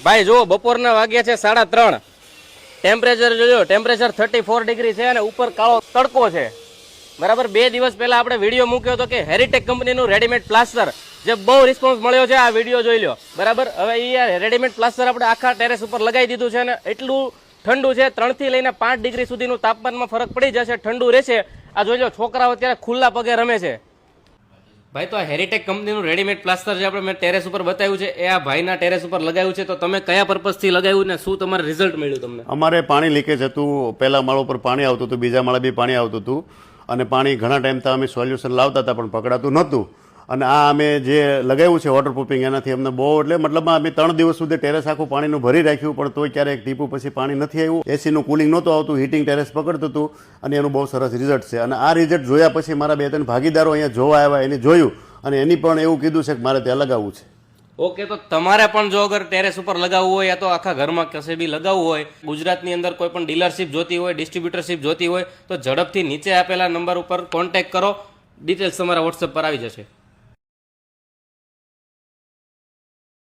ભાઈ જુઓ બપોરના વાગ્યા છે 3:30. ટેમ્પરેચર જોજો, ટેમ્પરેચર 34 ડિગ્રી છે અને ઉપર કાળો તડકો છે. બરાબર. 2 દિવસ પહેલા આપણે વિડીયો મૂક્યો હતો કે હેરિટેક કંપનીનું રેડીમેડ પ્લાસ્ટર, જે બહુ રિસ્પોન્સ મળ્યો છે. આ વિડીયો જોઈ લો. બરાબર. હવે એ રેડીમેડ પ્લાસ્ટર આપણે આખા ટેરેસ ઉપર લગાવી દીધું છે અને એટલું ઠંડુ છે, 3 થી લઈને 5 ડિગ્રી સુધીનું તાપમાનમાં ફરક પડી જશે, ઠંડુ રહેશે. આ જોઈ લો, છોકરાઓ અત્યારે ખુલ્લા પગે રમે છે. ભાઈ તો આ હેરિટેક કંપનીનું રેડીમેડ પ્લાસ્ટર જે આપણે મેં ટેરેસ ઉપર બતાવ્યું છે, એ આ ભાઈના ટેરેસ ઉપર લગાવ્યું છે. તો તમે કયા પર્પઝથી લગાવ્યું ને શું તમારે રિઝલ્ટ મળ્યું તમને? અમારે પાણી લીકેજ હતું. પહેલા માળ ઉપર પાણી આવતું હતું, બીજા માળે બી પાણી આવતું હતું અને પાણી ઘણા ટાઈમથી અમે સોલ્યુશન લાવતા હતા પણ પકડાતું નહોતું. અને આ અમે જે લગાવ્યું છે વોટરપ્રૂફિંગ, એનાથી અમને બહુ એટલે મતલબમાં અમે 3 દિવસ સુધી ટેરેસ આખું પાણીનું ભરી રાખ્યું પણ તોય ક્યારેક ટીપું પછી પાણી નથી આવ્યું. એસીનું કુલિંગ નહોતું આવતું, હીટિંગ ટેરેસ પકડતું હતું અને એનું બહુ સરસ રિઝલ્ટ છે. અને આ રિઝલ્ટ જોયા પછી મારા 2-3 ભાગીદારો અહીંયા જોવા આવ્યા, એને જોયું અને એની પણ એવું કીધું છે કે મારે ત્યાં લગાવવું છે. ઓકે, તો તમારે પણ જો અગર ટેરેસ ઉપર લગાવવું હોય યા તો આખા ઘરમાં કશે બી લગાવવું હોય, ગુજરાતની અંદર કોઈ પણ ડીલરશીપ જોતી હોય, ડિસ્ટ્રીબ્યુટરશીપ જોતી હોય, તો ઝડપથી નીચે આપેલા નંબર ઉપર કોન્ટેક્ટ કરો. ડિટેલ્સ તમારા વોટ્સએપ પર આવી જશે.